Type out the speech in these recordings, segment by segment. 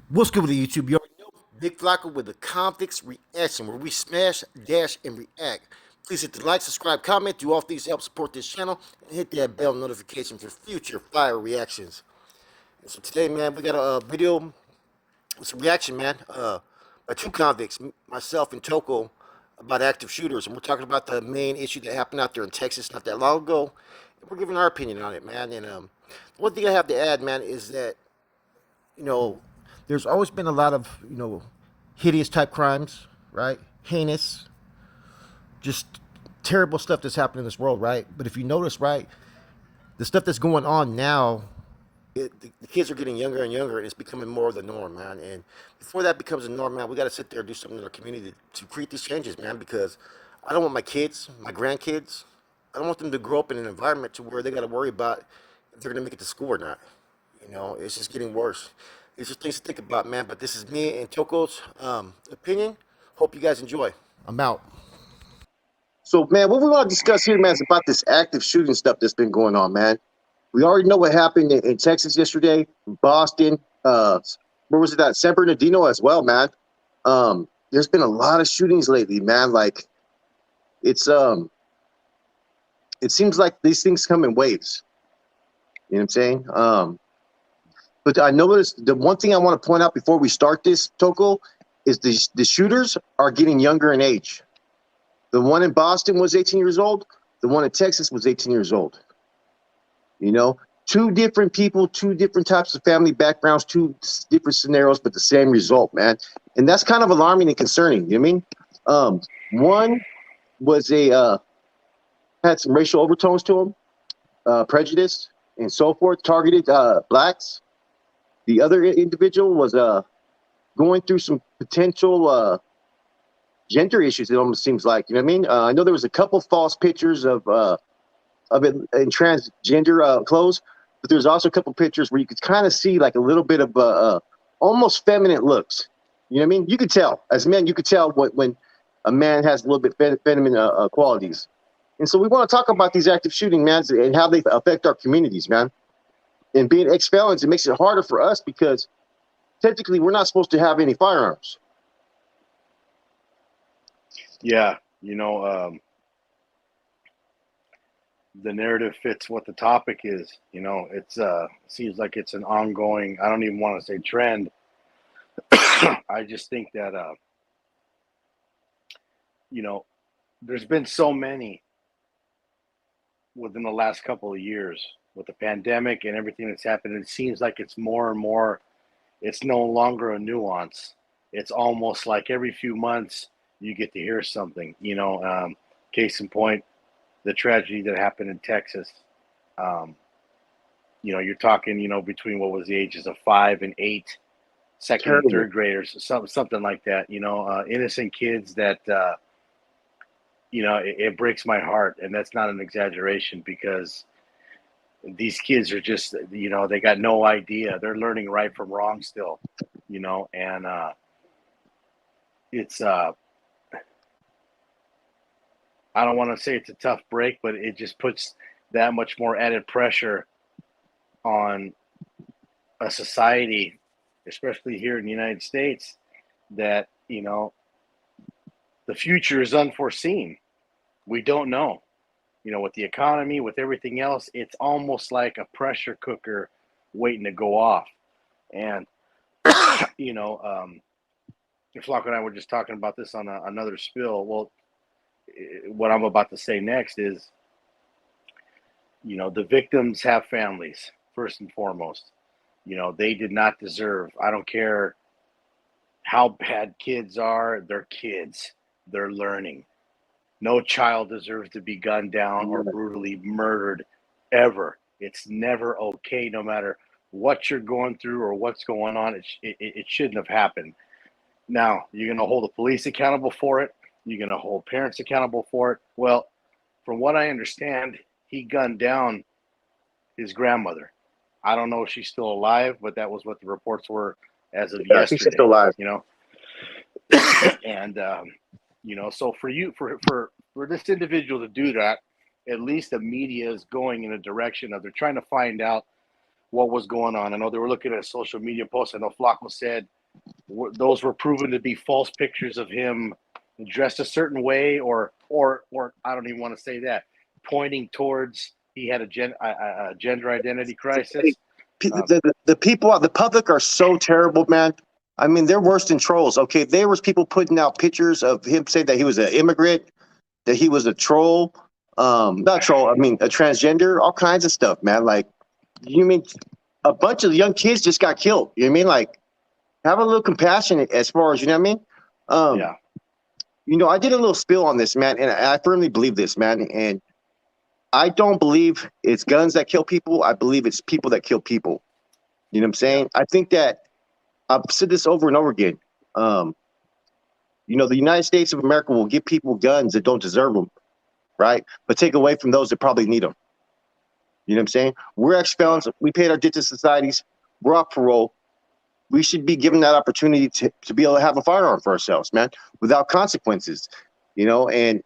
What's good with the YouTube? You already know Big Flocka with the Convicts reaction, where we smash, dash, and react. Please hit the like, subscribe, comment, do all things to help support this channel, and hit that bell notification for future fire reactions. And so today, man, we got a video, it's a reaction, man, by two convicts, myself and Toko, about active shooters, and we're talking about the main issue that happened out there in Texas not that long ago. And we're giving our opinion on it, man. And one thing I have to add, man, is that you know, there's always been a lot of, hideous type crimes, right? Heinous, just terrible stuff that's happening in this world, right? But if you notice, right, the stuff that's going on now, the kids are getting younger and younger, and it's becoming more of the norm, man. And before that becomes a norm, man, we got to sit there and do something in our community to create these changes, man, because I don't want my kids, my grandkids, I don't want them to grow up in an environment to where they got to worry about if they're going to make it to school or not. It's just getting worse. These are things to think about, man. But this is me and Toko's opinion. Hope you guys enjoy. I'm out. So, man, what we want to discuss here, man, is about this active shooting stuff that's been going on, man. We already know what happened in Texas yesterday, Boston. Where was it at? San Bernardino as well, man. There's been a lot of shootings lately, man. Like, it's it seems like these things come in waves. You know what I'm saying? But I noticed the one thing I want to point out before we start this, Toko, is the shooters are getting younger in age. The one in Boston was 18 years old. The one in Texas was 18 years old. You know, two different people, two different types of family backgrounds, two different scenarios, but the same result, man. And that's kind of alarming and concerning. You know what I mean? One was had some racial overtones to him, prejudice and so forth, targeted blacks. The other individual was going through some potential gender issues. It almost seems like, you know what I mean. I know there was a couple false pictures of it in transgender clothes, but there's also a couple pictures where you could kind of see like a little bit of almost feminine looks. You know what I mean? You could tell as men, you could tell when a man has a little bit feminine qualities. And so we want to talk about these active shooting, man, and how they affect our communities, man. And being ex-felons, it makes it harder for us because technically we're not supposed to have any firearms. Yeah, the narrative fits what the topic is. It's seems like it's an ongoing, I don't even want to say trend. I just think that there's been so many within the last couple of years with the pandemic and everything that's happened. It seems like it's more and more, it's no longer a nuance. It's almost like every few months you get to hear something. Case in point, the tragedy that happened in Texas. You're talking, between what was the ages of 5 and 8, second and Terrible. third graders, something like that. Innocent kids that it breaks my heart, and that's not an exaggeration, because these kids are just, they got no idea. They're learning right from wrong still, and it's I don't want to say it's a tough break, but it just puts that much more added pressure on a society, especially here in the United States, that, the future is unforeseen. We don't know, with the economy, with everything else, it's almost like a pressure cooker waiting to go off. And, Flock and I were just talking about this on another spill. Well, what I'm about to say next is, the victims have families, first and foremost. They did not deserve, I don't care how bad kids are, they're kids. They're learning. No child deserves to be gunned down or brutally murdered ever. It's never okay, no matter what you're going through or what's going on. It shouldn't have happened. Now, you're going to hold the police accountable for it. You're going to hold parents accountable for it. Well, from what I understand, he gunned down his grandmother. I don't know if she's still alive, but that was what the reports were as of I think she's yesterday. still alive. And so for this individual to do that, at least the media is going in a direction of, they're trying to find out what was going on. I know they were looking at a social media post. I know Flacco said those were proven to be false pictures of him dressed a certain way, or I don't even want to say that, pointing towards he had a gender identity crisis. The people, the public are so terrible, man. I mean, they're worse than trolls. Okay, there was people putting out pictures of him saying that he was an immigrant, that he was a troll, not troll. I mean, a transgender, all kinds of stuff, man. Like, you mean a bunch of young kids just got killed? You know what I mean? Like, have a little compassion as far as, you know what I mean? Yeah. You know, I did a little spill on this, man, and I firmly believe this, man. And I don't believe it's guns that kill people. I believe it's people that kill people. You know what I'm saying? Yeah. I think that I've said this over and over again. You know, the United States of America will give people guns that don't deserve them, right? But take away from those that probably need them. You know what I'm saying? We're ex-felons. We paid our debt to societies. We're off parole. We should be given that opportunity to be able to have a firearm for ourselves, man, without consequences. You know, and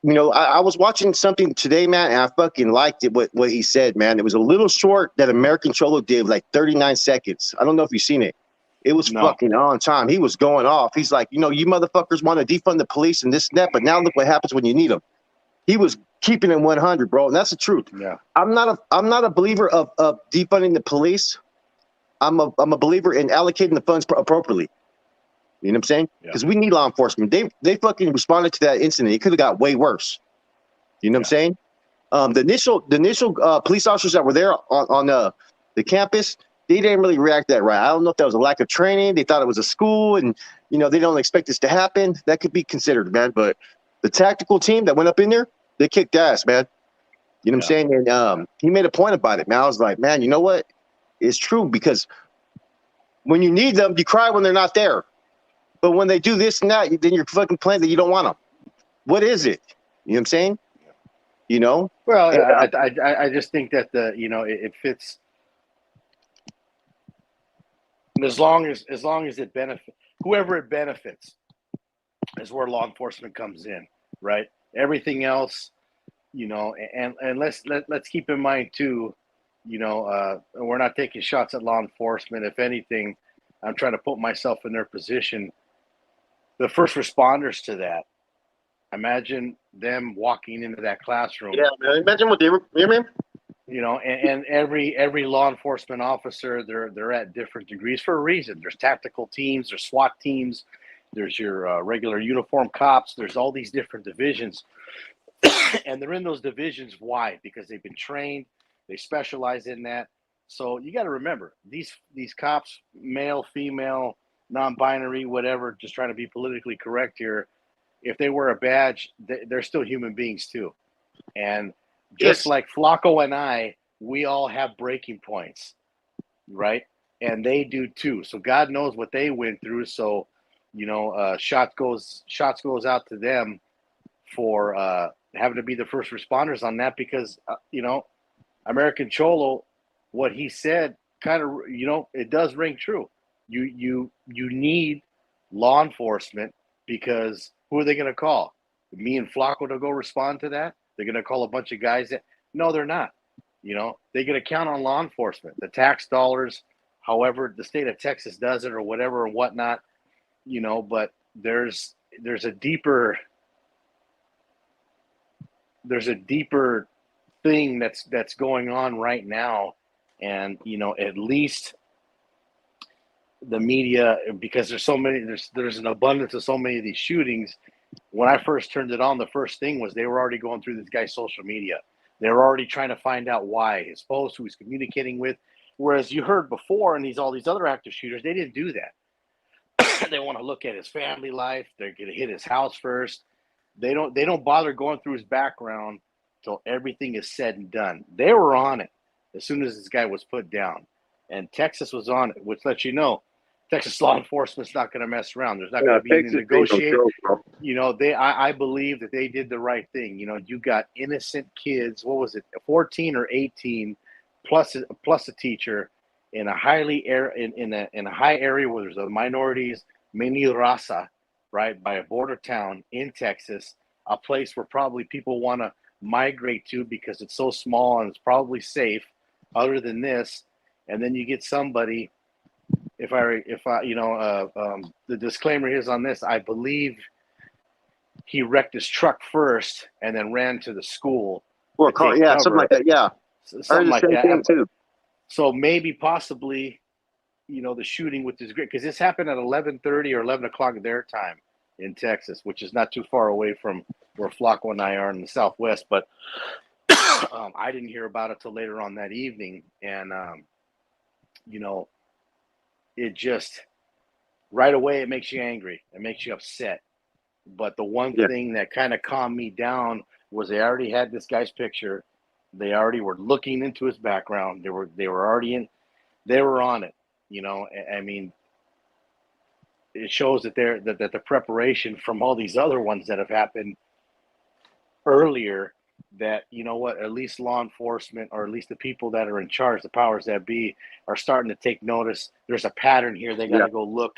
you know, I was watching something today, man, and I fucking liked it. What he said, man. It was a little short that American Cholo did, like 39 seconds. I don't know if you've seen it. It was fucking on time. He was going off. He's like, you know, you motherfuckers want to defund the police and this and that, but now look what happens when you need them. He was keeping it 100, bro, and that's the truth. Yeah. I'm not a believer of defunding the police. I'm a believer in allocating the funds appropriately. You know what I'm saying? Because we need law enforcement. They fucking responded to that incident. It could have got way worse. You know what I'm saying? The initial police officers that were there on the campus, they didn't really react that right. I don't know if that was a lack of training. They thought it was a school, and you know they don't expect this to happen. That could be considered, man. But the tactical team that went up in there, they kicked ass, man. You know what I'm saying? And he made a point about it, man. I was like, man, you know what? It's true, because when you need them, you cry when they're not there. But when they do this and that, then you're fucking playing that you don't want them. What is it? You know what I'm saying? You know? Well, I just think that it fits. As long as it benefits whoever it benefits is where law enforcement comes in, right? Everything else, you know, and let's keep in mind too, you know, we're not taking shots at law enforcement. If anything, I'm trying to put myself in their position. The first responders to that, imagine them walking into that classroom. Yeah, man. Imagine what they were. You know, you know, and every law enforcement officer, they're at different degrees for a reason. There's tactical teams, there's SWAT teams, there's your regular uniform cops. There's all these different divisions, and they're in those divisions. Why? Because they've been trained. They specialize in that. So you got to remember these cops, male, female, non-binary, whatever. Just trying to be politically correct here. If they wear a badge, they're still human beings too, and just like Flacco and I, we all have breaking points, right? And they do too. So God knows what they went through. So, you know, shots goes out to them for having to be the first responders on that, because you know, American Cholo, what he said, kind of, you know, it does ring true. You need law enforcement, because who are they going to call? Me and Flacco to go respond to that? They're going to call a bunch of guys that, no, they're not. You know, they're going to count on law enforcement, the tax dollars, however the state of Texas does it or whatever and whatnot, you know, but there's a deeper thing that's going on right now. And, you know, at least the media, because there's an abundance of so many of these shootings. When I first turned it on, the first thing was they were already going through this guy's social media. They were already trying to find out why, his posts, who he's communicating with. Whereas you heard before, and all these other active shooters, they didn't do that. They want to look at his family life. They're going to hit his house first. They don't bother going through his background till everything is said and done. They were on it as soon as this guy was put down, and Texas was on it, which lets you know Texas law enforcement's not going to mess around. There's not going to be any negotiation. You know, I believe that they did the right thing. You know, you got innocent kids. What was it, 14 or 18, plus a teacher in a in a high area where there's a minorities, mainly raza, right, by a border town in Texas, a place where probably people want to migrate to because it's so small and it's probably safe, other than this, and then you get somebody. If I, the disclaimer is on this. I believe he wrecked his truck first and then ran to the school Or to car, take yeah, something cover, like that. Yeah, I heard something the like same that. thing too. So maybe, possibly, the shooting with this great, because this happened at 11:30 or 11 o'clock their time in Texas, which is not too far away from where Flacco and I are in the Southwest. But I didn't hear about it till later on that evening, and it just right away it makes you angry, it makes you upset. But the one Yeah, thing that kind of calmed me down was they already had this guy's picture. They already were looking into his background. They were already in. They were on it. I mean, it shows that that the preparation from all these other ones that have happened earlier, that what, at least law enforcement, or at least the people that are in charge, the powers that be, are starting to take notice. There's a pattern here. They got yeah. to go look,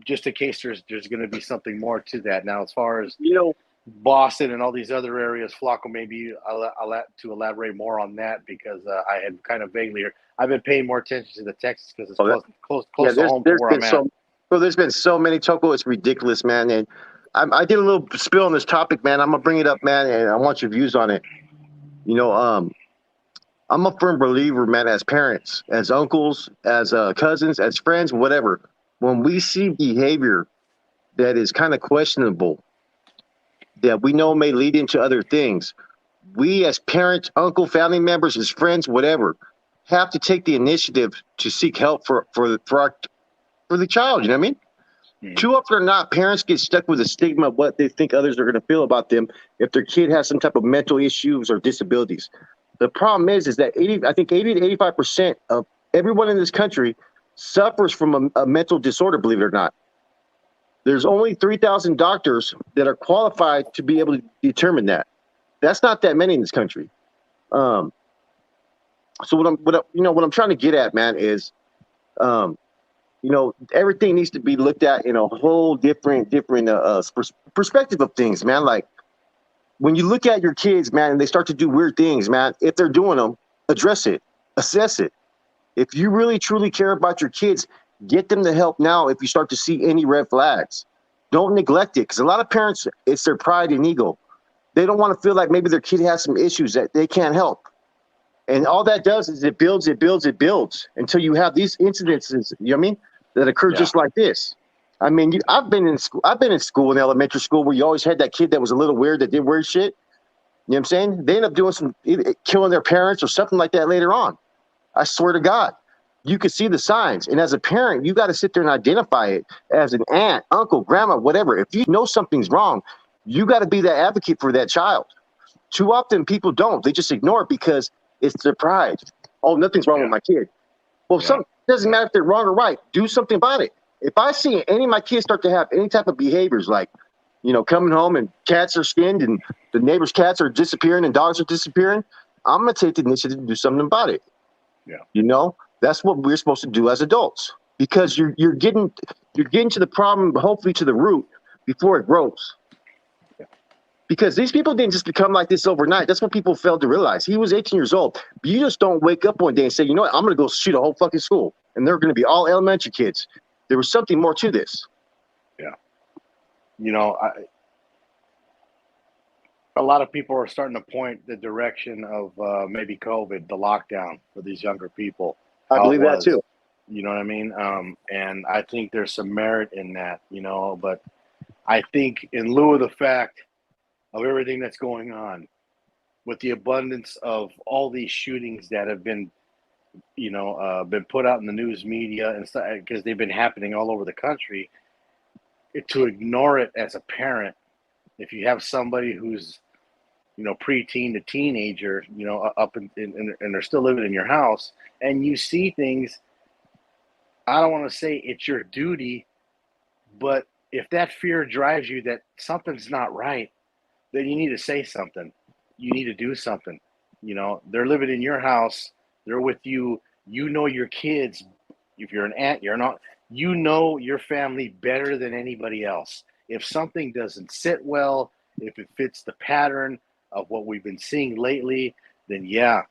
just in case there's going to be something more to that. Now, as far as You know, Boston and all these other areas, Flacco, maybe I'll to elaborate more on that, because I had kind of vaguely. I've been paying more attention to the Texas because it's oh, yeah. close to home to There's where been I'm at. so, bro. There's been so many Toko. It's ridiculous, man. And I did a little spill on this topic, man. I'm gonna bring it up, man, and I want your views on it. You know, I'm a firm believer, man. As parents, as uncles, as cousins, as friends, whatever. When we see behavior that is kind of questionable, that we know may lead into other things, we as parents, uncle, family members, as friends, whatever, have to take the initiative to seek help for the child. You know what I mean? Mm. Too often or not, parents get stuck with the stigma of what they think others are going to feel about them if their kid has some type of mental issues or disabilities. The problem is that I think 80 to 85% of everyone in this country suffers from a mental disorder. Believe it or not, there's only 3,000 doctors that are qualified to be able to determine that. That's not that many in this country. Um, so what I'm trying to get at, man, is um, everything needs to be looked at in a whole different perspective of things, man. Like when you look at your kids, man, and they start to do weird things, man, if they're doing them, address it, assess it. If you really truly care about your kids, get them the help now if you start to see any red flags. Don't neglect it, because a lot of parents, it's their pride and ego. They don't want to feel like maybe their kid has some issues that they can't help. And all that does is it builds until you have these incidences, you know what I mean, that occur Yeah. just like this. I mean, I've been in school. I've been in school, in elementary school, where you always had that kid that was a little weird, that did weird shit. You know what I'm saying? They end up doing killing their parents or something like that later on. I swear to God, you can see the signs. And as a parent, you got to sit there and identify it. As an aunt, uncle, grandma, whatever. If you know something's wrong, you got to be that advocate for that child. Too often people don't. They just ignore it because it's their pride. Oh, nothing's wrong with Yeah. my kid. Well, Yeah. it doesn't matter if they're wrong or right. Do something about it. If I see any of my kids start to have any type of behaviors like, coming home and cats are skinned and the neighbor's cats are disappearing and dogs are disappearing, I'm gonna take the initiative to do something about it. Yeah. That's what we're supposed to do as adults, because you're getting to the problem, hopefully to the root, before it grows. Because these people didn't just become like this overnight. That's what people failed to realize. He was 18 years old. But you just don't wake up one day and say, you know what, I'm going to go shoot a whole fucking school. And they're going to be all elementary kids. There was something more to this. Yeah. A lot of people are starting to point the direction of maybe COVID, the lockdown for these younger people, I how it believe that was. too. You know what I mean? And I think there's some merit in that, but I think in lieu of the fact of everything that's going on, with the abundance of all these shootings that have been, been put out in the news media and stuff, because they've been happening all over the country, to ignore it as a parent, if you have somebody who's, preteen to teenager, up and they're still living in your house, and you see things, I don't want to say it's your duty, but if that fear drives you that something's not right, then you need to say something. You need to do something. They're living in your house. They're with you. You know your kids. If you're an aunt, you're not. You know your family better than anybody else. If something doesn't sit well, if it fits the pattern of what we've been seeing lately, then yeah,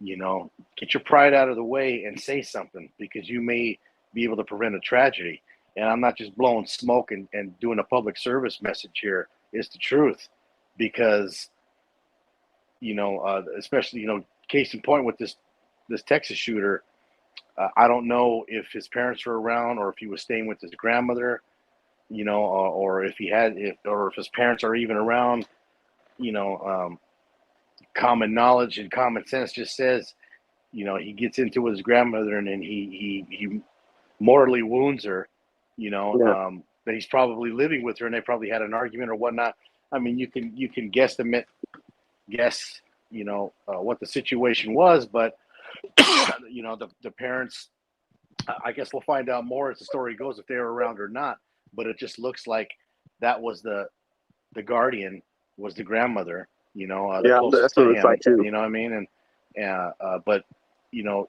get your pride out of the way and say something, because you may be able to prevent a tragedy. And I'm not just blowing smoke and doing a public service message here. It's the truth, because, especially, case in point with this Texas shooter, I don't know if his parents were around or if he was staying with his grandmother, or if his parents are even around. Common knowledge and common sense just says, he gets into his grandmother and then he mortally wounds her, that he's probably living with her and they probably had an argument or whatnot. I mean, you can guess, what the situation was, but the parents, I guess we'll find out more as the story goes if they were around or not. But it just looks like that was the guardian, was the grandmother, the closest that's to what it's him. like too. You know what I mean? And but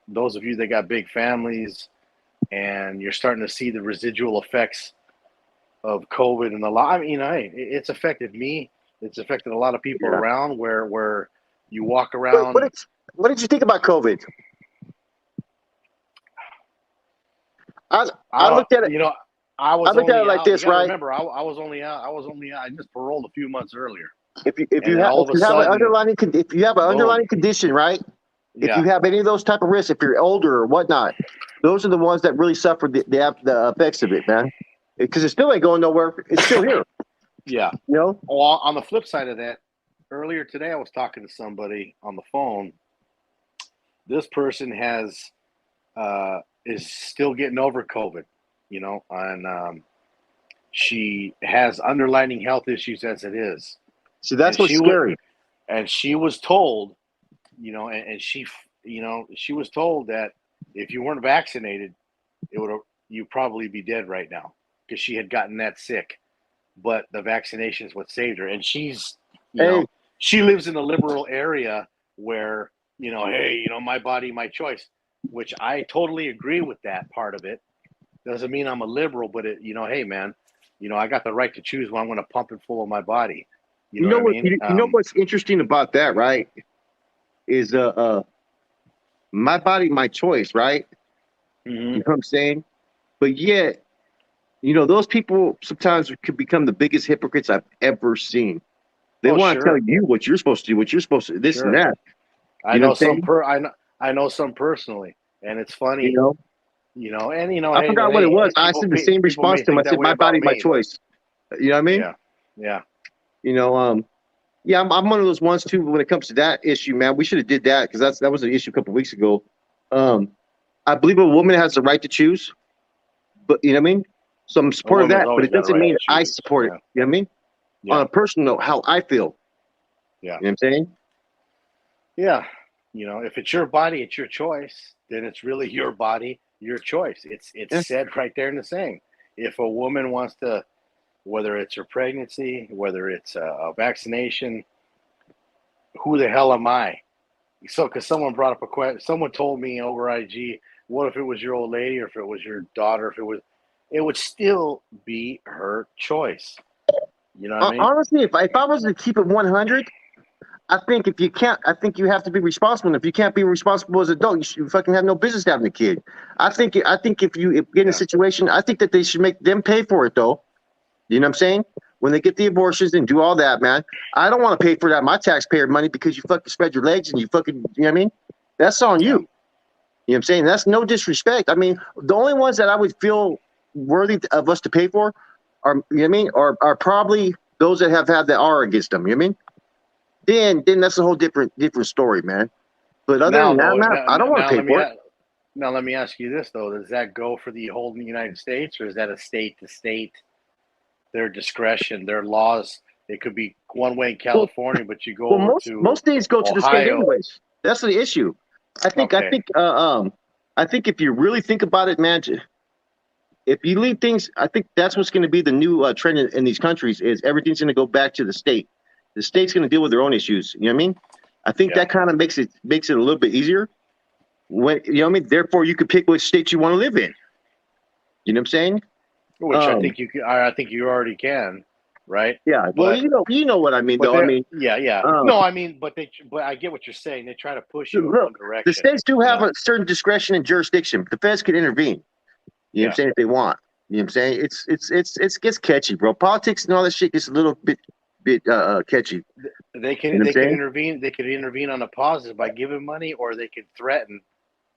those of you that got big families, and you're starting to see the residual effects of COVID and the lot. I mean, it's affected me. It's affected a lot of people around. Where you walk around. What did you think about COVID? I looked at it. I looked at it like this, right? Remember, I was only out. I just paroled a few months earlier. If you have an underlying condition, right? If you have any of those type of risks, if you're older or whatnot, those are the ones that really suffer the effects of it, man. Because it still ain't going nowhere. It's still here. Yeah. Well, on the flip side of that, earlier today I was talking to somebody on the phone. This person is still getting over COVID, and she has underlying health issues as it is. So that's what's scary. And she was told, and she was told that if you weren't vaccinated, you'd probably be dead right now, because she had gotten that sick. But the vaccination is what saved her. And she's, she lives in a liberal area where, hey, my body, my choice, which I totally agree with that part of it. Doesn't mean I'm a liberal, but hey, man, I got the right to choose when I'm going to pump it full of my body. You know what I mean? You know what's interesting about that, right? Is my body, my choice, right? Mm-hmm. You know what I'm saying? But yet, those people sometimes could become the biggest hypocrites I've ever seen. They want to tell you what you're supposed to do, what you're supposed to this and that. I know some I know some personally, and it's funny. I forgot what it was. I said the same response to him. I said, "My body, my choice." You know what I mean? Yeah. I'm one of those ones too. When it comes to that issue, man, we should have did that, because that was an issue a couple of weeks ago. I believe a woman has the right to choose, but you know what I mean. So I'm supportive of that, but it doesn't mean I support it. You know what I mean? On a personal note, how I feel. Yeah. You know what I'm saying? Yeah. If it's your body, it's your choice, then it's really your body, your choice. It's said right there in the saying. If a woman wants to, whether it's her pregnancy, whether it's a vaccination, who the hell am I? So, because someone brought up a question, someone told me over IG, what if it was your old lady, or if it was your daughter, it would still be her choice. You know what I mean? Honestly, if I was to keep it 100, I think if you can't, I think you have to be responsible. And if you can't be responsible as an adult, you fucking have no business having a kid. I think if you get in a situation, I think that they should make them pay for it, though. You know what I'm saying? When they get the abortions and do all that, man, I don't want to pay for that my taxpayer money, because you fucking spread your legs and you fucking, you know what I mean? That's on you. You know what I'm saying? That's no disrespect. I mean, the only ones that I would feel worthy of us to pay for are, you know what I mean, are probably those that have had the R against them. You know what I mean? Then that's a whole different story, man. But other than that, I don't want to pay for it. Now let me ask you this though: does that go for the whole United States, or is that a state to state? Their discretion, their laws. It could be one way in California, but you go over to most states go Ohio. to the state anyways. That's the issue. I think if you really think about it, man, if you leave things, I think that's what's going to be the new trend in these countries, is everything's going to go back to the state. The state's going to deal with their own issues. You know what I mean? I think that kind of makes it a little bit easier. When you know what I mean? Therefore, you could pick which state you want to live in. You know what I'm saying? Which I think you already can. right? Yeah. Well, But you know what I mean, but though. I they're mean, yeah. um, No, I mean, but I get what you're saying. They try to push you in one look, the direction, states do you have know. a certain discretion and jurisdiction. The feds can intervene. You know what I'm Yeah, saying? If they want. You know what I'm saying? It gets catchy, bro. Politics and all that shit gets a little bit catchy. they You know can what I'm they could saying? intervene. They could intervene on a positive by giving money, or they could threaten,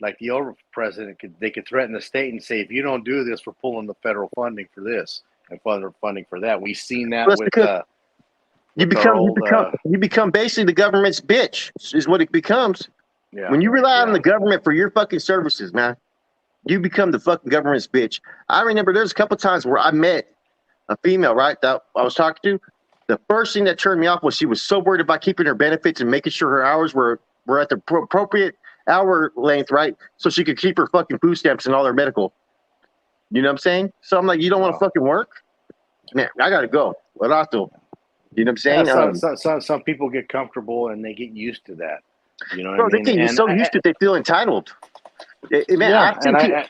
like the old president could. They could threaten the state and say, if you don't do this, we're pulling the federal funding for this and federal funding for that. We've seen Well, that that's because with our old you become basically the government's bitch, is what it becomes. yeah When you rely on yeah the government for your fucking services, man, you become the fucking government's bitch. I remember there's a couple times where I met a female, right, that I was talking to. The first thing that turned me off was she was so worried about keeping her benefits and making sure her hours were at the appropriate hour length, right? So she could keep her fucking food stamps and all her medical. You know what I'm saying? So I'm like, you don't want to well fucking work? Man, I gotta go. What I do? You know what I'm yeah. saying? Some people get comfortable and they get used to that. You know what I Bro, they mean? get And so used to it, they feel entitled. Man, yeah, I've and seen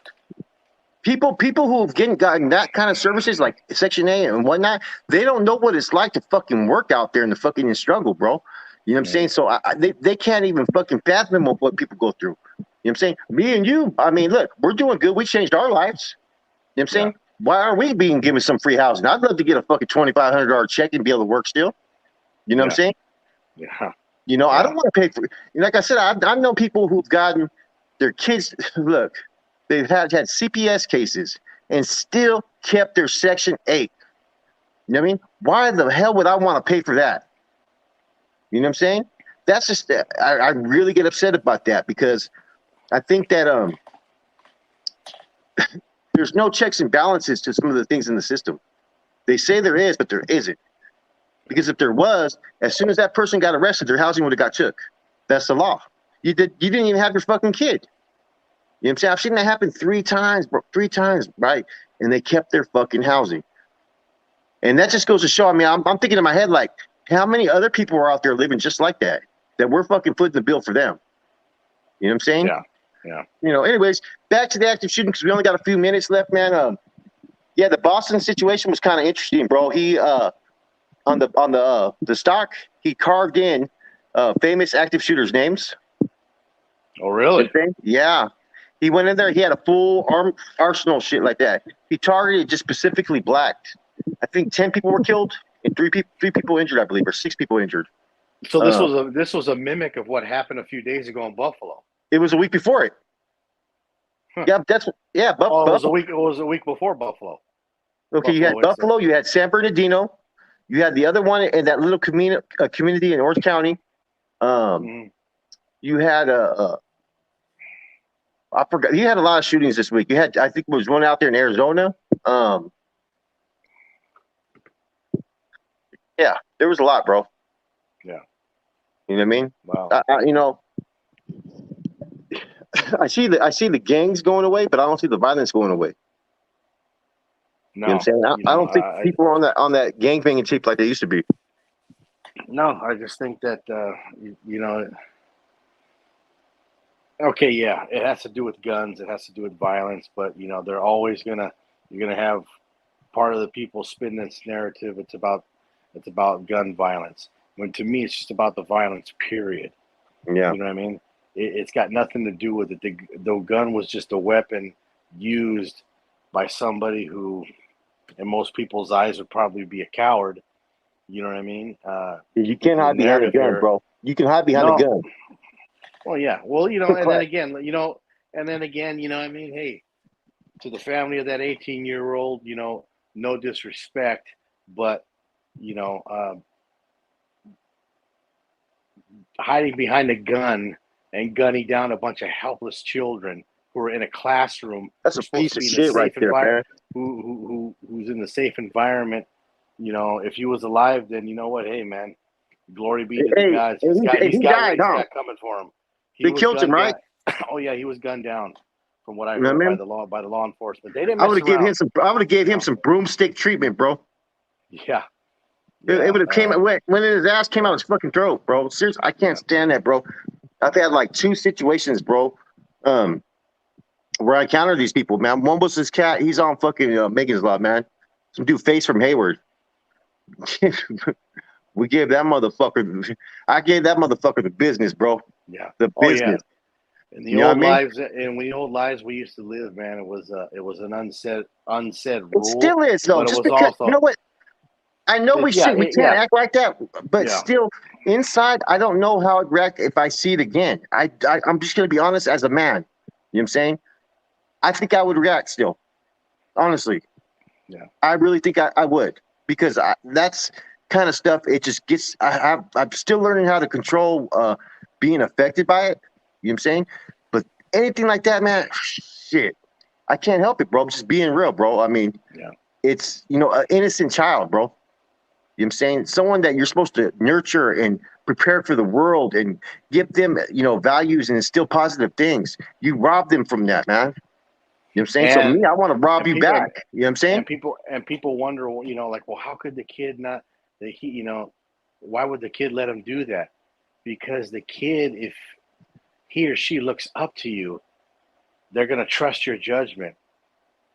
people who've gotten that kind of services like Section A and whatnot, they don't know what it's like to fucking work out there in the fucking struggle, bro. You know what I'm saying? So they can't even fucking fathom what people go through. You know what I'm saying? Me and you, I mean, look, we're doing good. We changed our lives. You know what I'm yeah saying? Why aren't we being given some free housing? I'd love to get a fucking $2,500 check and be able to work still. You know what I'm yeah saying? yeah You know, I yeah. don't want to pay for. Like I said, I know people who've gotten their kids. Look, they've had CPS cases and still kept their Section 8. You know what I mean? Why the hell would I want to pay for that? You know what I'm saying? That's just I really get upset about that because I think that there's no checks and balances to some of the things in the system. They say there is, but there isn't. Because if there was, as soon as that person got arrested, their housing would have got took. That's the law. You didn't even have your fucking kid. You know what I'm saying? I've seen that happen 3 times, bro. 3 times, right? And they kept their fucking housing. And that just goes to show, I mean, I'm thinking in my head, like, how many other people are out there living just like that? That we're fucking footing the bill for them. You know what I'm saying? Yeah, yeah. You know, anyways, back to the active shooting because we only got a few minutes left, man. Yeah, the Boston situation was kind of interesting, bro. He on the stock, he carved in famous active shooters' names. Oh, really? Yeah. He went in there, he had a full arsenal shit like that. He targeted just specifically black. I think 10 people were killed and three people injured, I believe, or 6 people injured. So this was a mimic of what happened a few days ago in Buffalo. It was a week before it. Huh. Yeah, Oh, Buffalo. it was a week before Buffalo. Okay, you had Buffalo, you had San Bernardino, you had the other one in that little community in Orange County. Mhm. You had I forgot. You had a lot of shootings this week. You had, I think, there was one out there in Arizona. Yeah, there was a lot, bro. Yeah. You know what I mean? Wow. You know, I see the gangs going away, but I don't see the violence going away. No, You know what I'm saying? I don't think people are on that gang banging cheap like they used to be. no, I just think that you know. Okay, yeah, it has to do with guns. It has to do with violence, but you know, they're always you're gonna have part of the people spin this narrative. It's about gun violence. When to me, it's just about the violence. Period. Yeah. You know what I mean? It's got nothing to do with it. The gun was just a weapon used by somebody who, in most people's eyes, would probably be a coward. You know what I mean? You Keeping can't to the hide behind a narrative gun, here. bro. You can hide behind a No, gun. well, yeah. Well, you know, and then again, you know, I mean, hey, to the family of that 18-year-old, you know, no disrespect, but you know, hiding behind a gun and gunning down a bunch of helpless children who are in a classroom, That's a who's supposed piece to of be in a shit right safe there, environment, man. who's in the safe environment. You know, if he was alive, then you know what? Hey, man, glory be to the Hey, guys. and he He's got what died, he's huh? got coming for him. He They was killed him, gunned right? down. Oh yeah, he was gunned down. From what I You know heard what I mean? by the law enforcement, they didn't I would mess have gave him around. some. I would have gave him No. some broomstick treatment, bro. Yeah, It yeah, would have came when his ass came out his fucking throat, bro. Seriously, I can't yeah. stand that, bro. I've had like 2 situations, bro, where I encountered these people, man. One was this cat. He's on fucking Megan's Law, man. Some dude Face from Hayward. We gave that motherfucker. I gave that motherfucker the business, bro. Yeah. The Oh yeah. business. In the You know what I old mean? lives, in the old lives we used to live, man, it was an unsaid It rule, still is though. but it Just was because you also know what? I know we yeah, should. We can't act like that, but yeah. still, inside, I don't know how I'd react if I see it again. I'm just gonna be honest as a man. You know what I'm saying? I think I would react still. Honestly, Yeah. I really think I would because that's kind of stuff. It just gets. I'm still learning how to control being affected by it. You know what I'm saying? But anything like that, man, shit, I can't help it, bro. I'm just being real, bro. I mean, Yeah. it's an innocent child, bro. You know what I'm saying? Someone that you're supposed to nurture and prepare for the world and give them, values and instill positive things. You rob them from that, man. You know what I'm saying? So And me, I want to rob and you people back. You know what I'm saying? and people wonder, like, well, how could the kid not? Why would the kid let him do that? Because the kid, if he or she looks up to you, they're gonna trust your judgment,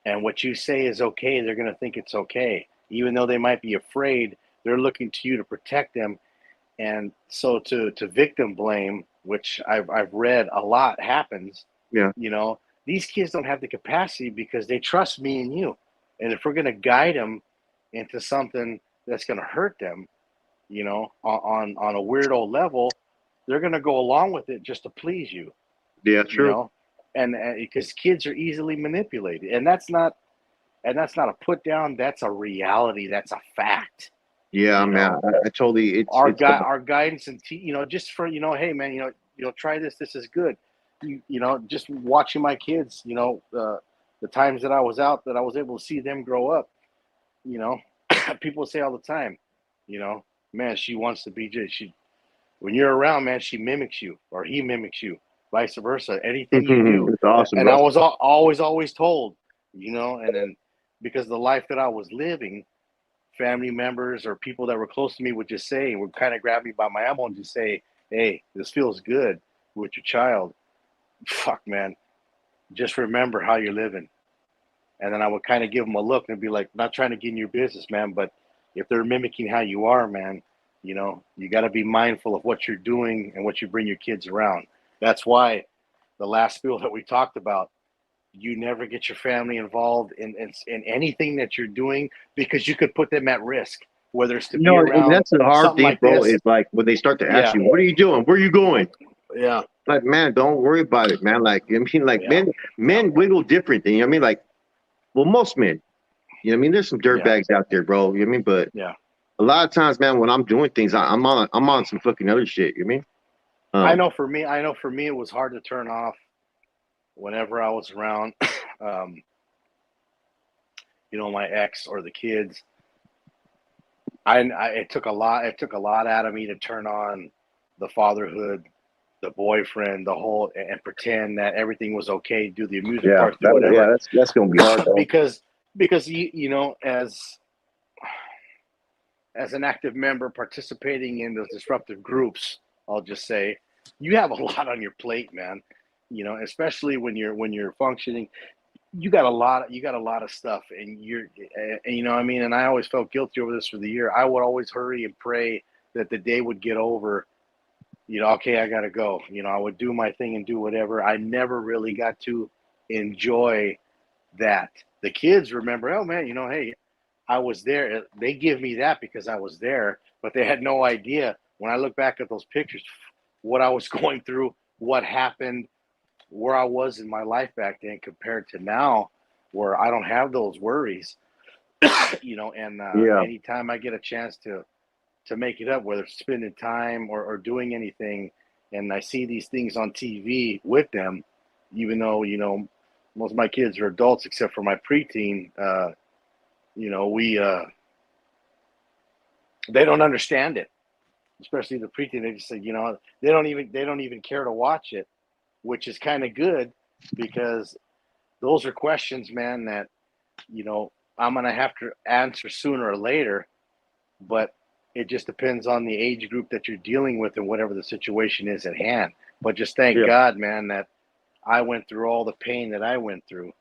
and what you say is okay. They're gonna think it's okay, even though they might be afraid. They're looking to you to protect them, and so to victim blame, which I've read a lot happens. Yeah. You know, these kids don't have the capacity because they trust me and you, and if we're gonna guide them into something that's gonna hurt them, on a weirdo level, they're gonna go along with it just to please you. Yeah, You true. know, and because kids are easily manipulated, and that's not a put down. That's a reality. That's a fact. Yeah, You man. know, I totally. our guidance and just for hey man, try this. This is good. Just watching my kids. The times that I was out, that I was able to see them grow up. You know, people say all the time, you know, man, she wants to be just she. When you're around, man, she mimics you or he mimics you, vice versa. Anything you do, It's awesome, and I bro. was always told, and then because of the life that I was living, family members or people that were close to me would kind of grab me by my elbow and just say, "Hey, this feels good with your child. Fuck, man, just remember how you're living." And then I would kind of give them a look and be like, "Not trying to get in your business, man, but if they're mimicking how you are, man, you got to be mindful of what you're doing and what you bring your kids around." That's why the last spiel that we talked about, you never get your family involved in anything that you're doing because you could put them at risk, whether it's to be And around that's the hard something thing, like bro. this. Is like when they start to ask Yeah, you, "What are you doing? Where are you going?" yeah, Like, man, don't worry about it, man. Like, I mean, like yeah, men wiggle different. You know what I mean? Like, well, most men. You know what I mean? There's some yeah, dirtbags out there, bro. You know what I mean? But yeah. a lot of times, man, when I'm doing things, I'm on some fucking other shit. You know what I mean? I know for me, it was hard to turn off whenever I was around, um, my ex or the kids. It took a lot. It took a lot out of me to turn on the fatherhood, the boyfriend, the whole, and pretend that everything was okay. Do the amusement Yeah, parks, do whatever, that's gonna be hard though. because as an active member participating in those disruptive groups, I'll just say, you have a lot on your plate, man. Especially when you're functioning, you got a lot of stuff, and I mean, and I always felt guilty over this for the year. I would always hurry and pray that the day would get over. Okay, I gotta go. I would do my thing and do whatever. I never really got to enjoy that. The kids remember, oh man, hey, I was there. They give me that because I was there, but they had no idea when I look back at those pictures what I was going through, what happened, where I was in my life back then compared to now, where I don't have those worries. And Yeah, anytime I get a chance to make it up, whether it's spending time or doing anything, and I see these things on TV with them, even though most of my kids are adults except for my preteen. We They don't understand it, especially the preteen. They just say, they don't even care to watch it, which is kind of good because those are questions, man, that you know I'm gonna have to answer sooner or later. But it just depends on the age group that you're dealing with and whatever the situation is at hand. But just thank yeah. God, man, that I went through all the pain that I went through,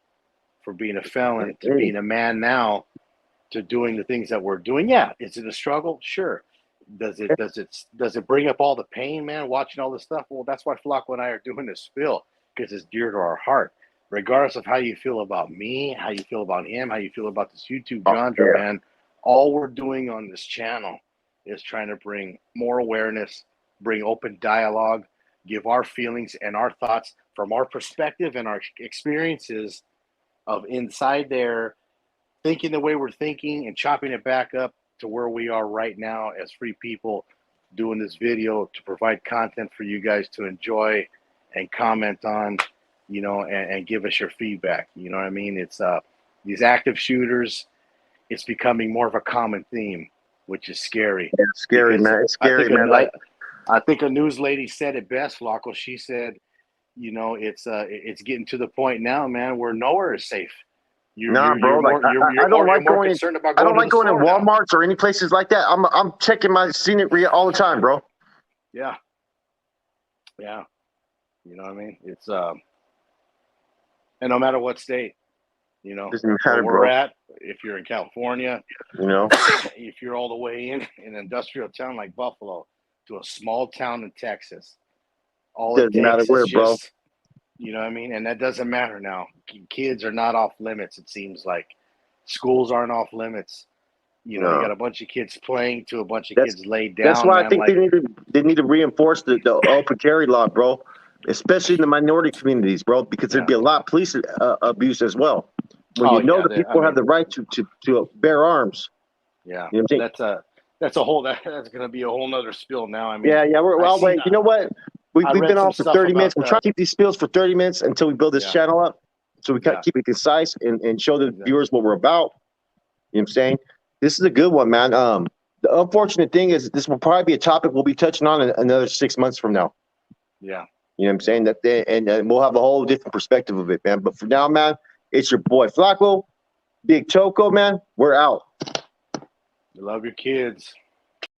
for being a felon to Hey, being a man now. to doing the things that we're doing. Yeah, is it a struggle? Sure. Does it bring up all the pain, man, watching all this stuff? Well, that's why Flacco and I are doing this spill, because it's dear to our heart. Regardless of how you feel about me, how you feel about him, how you feel about this YouTube genre, man, all we're doing on this channel is trying to bring more awareness, bring open dialogue, give our feelings and our thoughts from our perspective and our experiences of inside there, thinking the way we're thinking and chopping it back up to where we are right now as free people doing this video to provide content for you guys to enjoy and comment on, you know, and give us your feedback. You know what I mean? It's these active shooters, it's becoming more of a common theme, which is scary. Yeah, it's scary, man. It's scary, man. I think a news lady said it best, Flacco. She said, you know, it's getting to the point now, man, where nowhere is safe. Nah, bro. I don't like going to Walmarts or any places like that. I'm checking my scenery all the time, bro. Yeah. Yeah. You know what I mean? It's and no matter what state, you know, where we're at, if you're in California, you know, if you're all the way in an industrial town like Buffalo to a small town in Texas, all it takes is just, you know what I mean? And that doesn't matter now. Kids are not off limits, it seems like. Schools aren't off limits. You know, you got a bunch of kids playing to a bunch of kids laid down. That's why I think they need to reinforce the open carry law, bro, especially in the minority communities, bro, because there'd be a lot of police abuse as well. When you know that people have the right to bear arms. Yeah, you know that's going to be a whole nother spill now. I mean, well, wait, you know what? We've been on for 30 minutes. We're trying to keep these spills for 30 minutes until we build this channel up. So we keep it concise and show the viewers what we're about. You know what I'm saying? This is a good one, man. The unfortunate thing is this will probably be a topic we'll be touching on in another 6 months from now. Yeah. You know what I'm saying? And we'll have a whole different perspective of it, man. But for now, man, it's your boy Flacco, Big Toko, man. We're out. You love your kids.